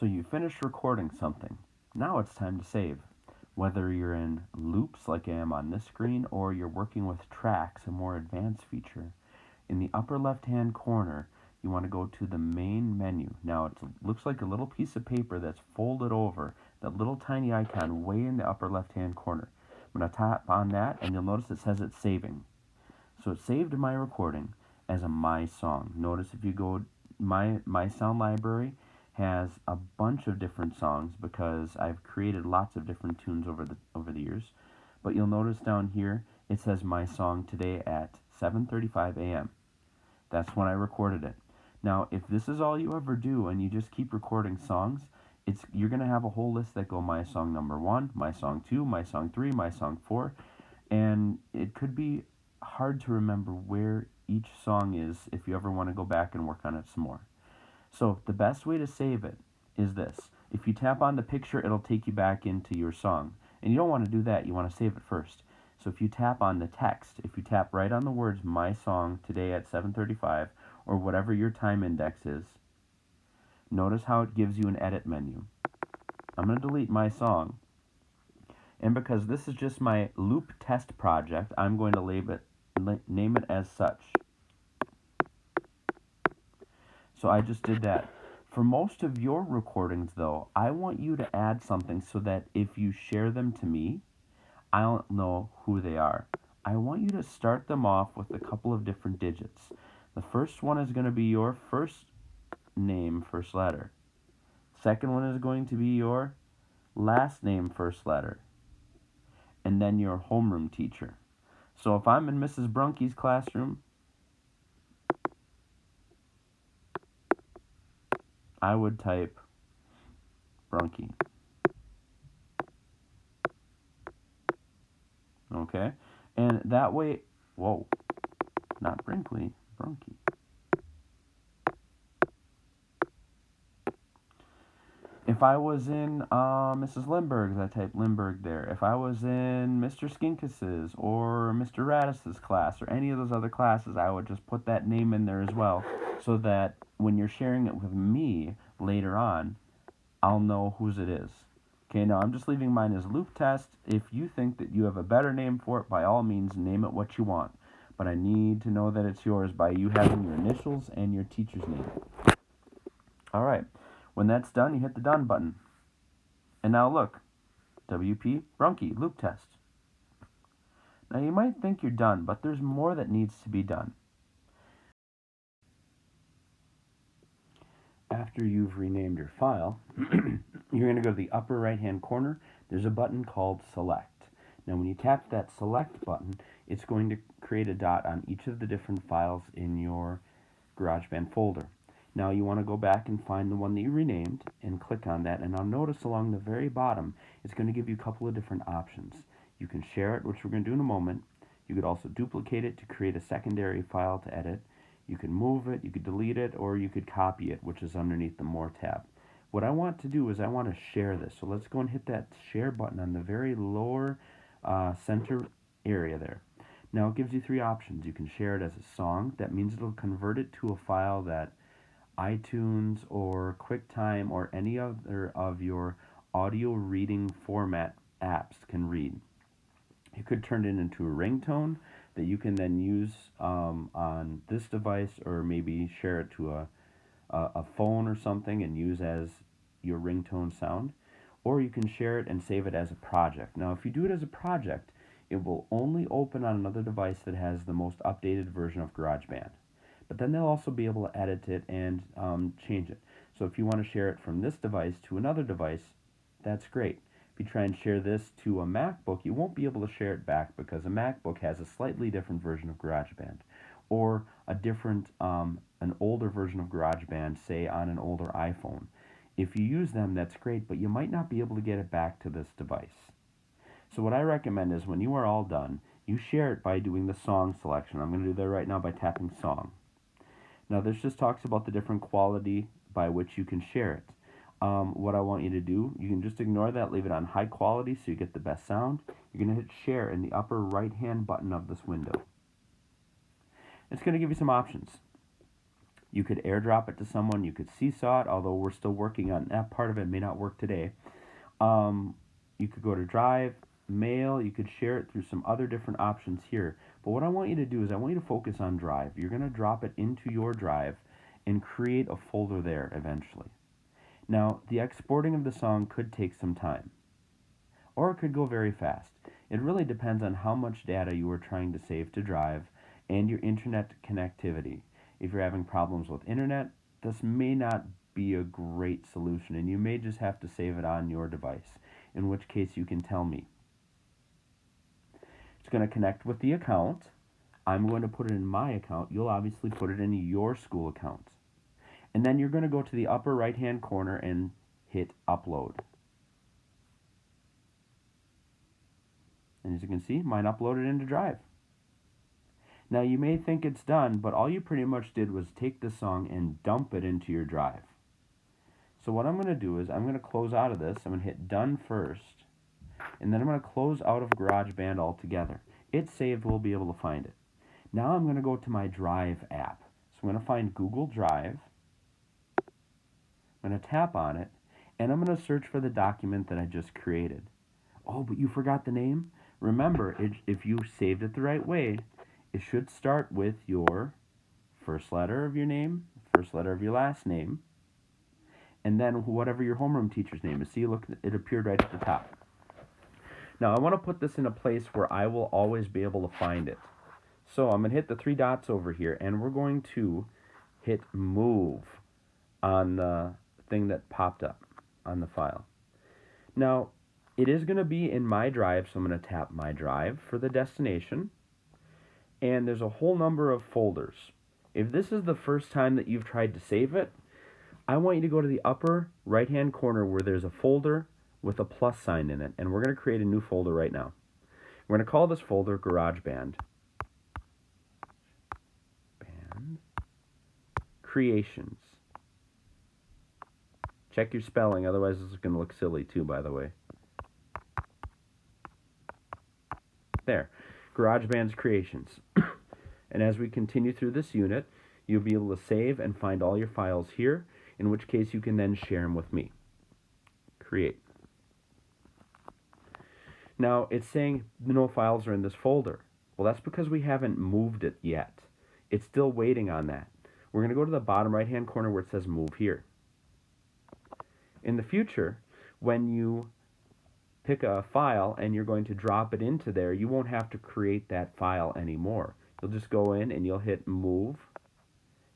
So you finished recording something. Now it's time to save. Whether you're in loops like I am on this screen or you're working with tracks, a more advanced feature, in the upper left hand corner you want to go to the main menu. Now it looks like a little piece of paper that's folded over, that little tiny icon way in the upper left hand corner. I'm going to tap on that and you'll notice it says it's saving. So it saved my recording as a My Song. Notice if you go, my sound library has a bunch of different songs because I've created lots of different tunes over the years. But you'll notice down here it says My Song today at 7:35 a.m. That's when I recorded it. Now, if this is all you ever do and you just keep recording songs, you're gonna have a whole list that go My Song number 1, My Song 2, My Song 3, My Song 4, and it could be hard to remember where each song is if you ever want to go back and work on it some more. So the best way to save it is this. If you tap on the picture, it'll take you back into your song. And you don't want to do that. You want to save it first. So if you tap on the text, if you tap right on the words My Song today at 7:35 or whatever your time index is, notice how it gives you an edit menu. I'm going to delete My Song. And because this is just my loop test project, I'm going to name it as such. So I just did that. For most of your recordings, though, I want you to add something so that if you share them to me, I don't know who they are. I want you to start them off with a couple of different digits. The first one is going to be your first name, first letter. Second one is going to be your last name, first letter. And then your homeroom teacher. So if I'm in Mrs. Brunke's classroom, I would type Brunke. Okay? And that way, whoa, not Brinkley, Brunke. If I was in Mrs. Lindbergh's, I type Lindbergh there. If I was in Mr. Skinkis's or Mr. Radis's class or any of those other classes, I would just put that name in there as well so that when you're sharing it with me later on, I'll know whose it is. Okay, now I'm just leaving mine as loop test. If you think that you have a better name for it, by all means, name it what you want. But I need to know that it's yours by you having your initials and your teacher's name. All right. When that's done, you hit the done button. And now look, WP Brunke loop test. Now you might think you're done, but there's more that needs to be done. After you've renamed your file, you're going to go to the upper right hand corner. There's a button called Select. Now when you tap that Select button, it's going to create a dot on each of the different files in your GarageBand folder. Now you want to go back and find the one that you renamed and click on that, and now notice along the very bottom it's going to give you a couple of different options. You can share it, which we're going to do in a moment. You could also duplicate it to create a secondary file to edit. You can move it, you could delete it, or you could copy it, which is underneath the More tab. What I want to do is I want to share this. So let's go and hit that share button on the very lower center area there. Now it gives you three options. You can share it as a song. That means it'll convert it to a file that iTunes or QuickTime or any other of your audio reading format apps can read. You could turn it into a ringtone that you can then use on this device, or maybe share it to a phone or something and use as your ringtone sound. Or you can share it and save it as a project. Now, if you do it as a project, it will only open on another device that has the most updated version of GarageBand. But then they'll also be able to edit it and change it. So if you want to share it from this device to another device, that's great. If you try and share this to a MacBook, you won't be able to share it back because a MacBook has a slightly different version of GarageBand, or a different, an older version of GarageBand, say on an older iPhone. If you use them, that's great, but you might not be able to get it back to this device. So what I recommend is when you are all done, you share it by doing the song selection. I'm going to do that right now by tapping song. Now this just talks about the different quality by which you can share it. What I want you to do, you can just ignore that, leave it on high quality so you get the best sound. You're going to hit share in the upper right hand button of this window. It's going to give you some options. You could airdrop it to someone. You could seesaw it, although we're still working on that part of it. It may not work today. You could go to Drive, Mail. You could share it through some other different options here. But what I want you to do is I want you to focus on Drive. You're going to drop it into your Drive and create a folder there eventually. Now, the exporting of the song could take some time, or it could go very fast. It really depends on how much data you are trying to save to Drive and your internet connectivity. If you're having problems with internet, this may not be a great solution, and you may just have to save it on your device, in which case you can tell me. It's going to connect with the account. I'm going to put it in my account. You'll obviously put it in your school account. And then you're going to go to the upper right-hand corner and hit Upload. And as you can see, mine uploaded into Drive. Now you may think it's done, but all you pretty much did was take the song and dump it into your Drive. So what I'm going to do is I'm going to close out of this. I'm going to hit Done first, and then I'm going to close out of Garageband altogether. It's saved. We'll be able to find it. Now I'm going to go to my Drive app. So I'm going to find Google Drive. I'm going to tap on it, and I'm going to search for the document that I just created. Oh, but you forgot the name? Remember, if you saved it the right way, it should start with your first letter of your name, first letter of your last name, and then whatever your homeroom teacher's name is. See, look, it appeared right at the top. Now, I want to put this in a place where I will always be able to find it. So I'm going to hit the three dots over here, and we're going to hit Move on the thing that popped up on the file. Now, it is going to be in my Drive, so I'm going to tap My Drive for the destination. And there's a whole number of folders. If this is the first time that you've tried to save it, I want you to go to the upper right-hand corner where there's a folder with a plus sign in it, and we're going to create a new folder right now. We're going to call this folder Garageband. Creations. Check your spelling, otherwise this is going to look silly too, by the way. There. Garageband's Creations. And as we continue through this unit, you'll be able to save and find all your files here, in which case you can then share them with me. Create. Now, it's saying no files are in this folder. Well, that's because we haven't moved it yet. It's still waiting on that. We're going to go to the bottom right-hand corner where it says Move Here. In the future, when you pick a file and you're going to drop it into there, you won't have to create that file anymore. You'll just go in and you'll hit Move.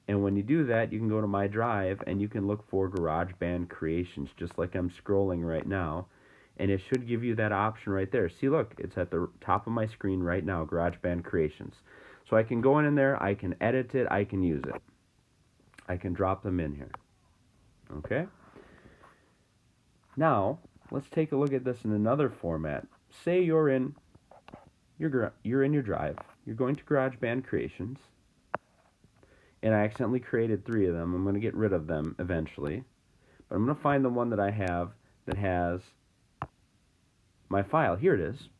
And when you do that, you can go to My Drive and you can look for Garageband Creations, just like I'm scrolling right now. And it should give you that option right there. See, look, it's at the top of my screen right now, Garageband Creations. So I can go in there, I can edit it, I can use it. I can drop them in here. Okay? Now, let's take a look at this in another format. Say you're in your Drive. You're going to Garageband Creations. And I accidentally created 3 of them. I'm going to get rid of them eventually. But I'm going to find the one that I have that has my file. Here it is.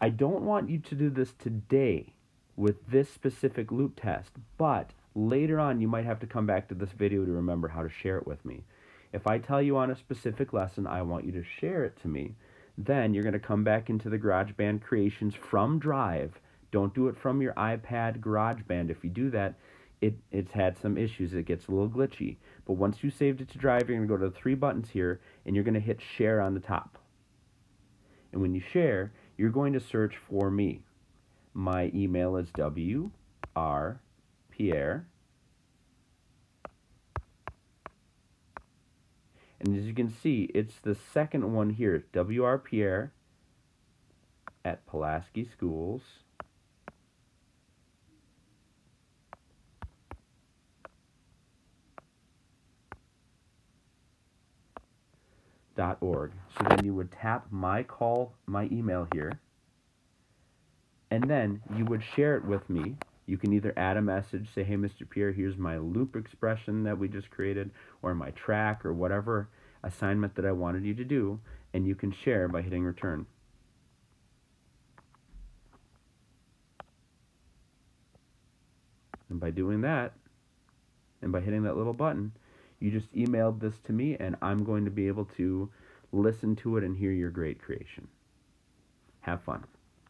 I don't want you to do this today with this specific loop test, but later on you might have to come back to this video to remember how to share it with me. If I tell you on a specific lesson I want you to share it to me, then you're going to come back into the Garageband Creations from Drive. Don't do it from your iPad Garageband. If you do that, it's had some issues. It gets a little glitchy. But once you saved it to Drive, you're going to go to the 3 buttons here, and you're going to hit Share on the top. And when you share, you're going to search for me. My email is WRPierre. And as you can see, it's the second one here, WRPierre at Pulaski Schools. .org. So then you would tap my email here, and then you would share it with me. You can either add a message, say, hey, Mr. Pierre, here's my loop expression that we just created, or my track, or whatever assignment that I wanted you to do, and you can share by hitting return. And by doing that, And by hitting that little button, you just emailed this to me, and I'm going to be able to listen to it and hear your great creation. Have fun.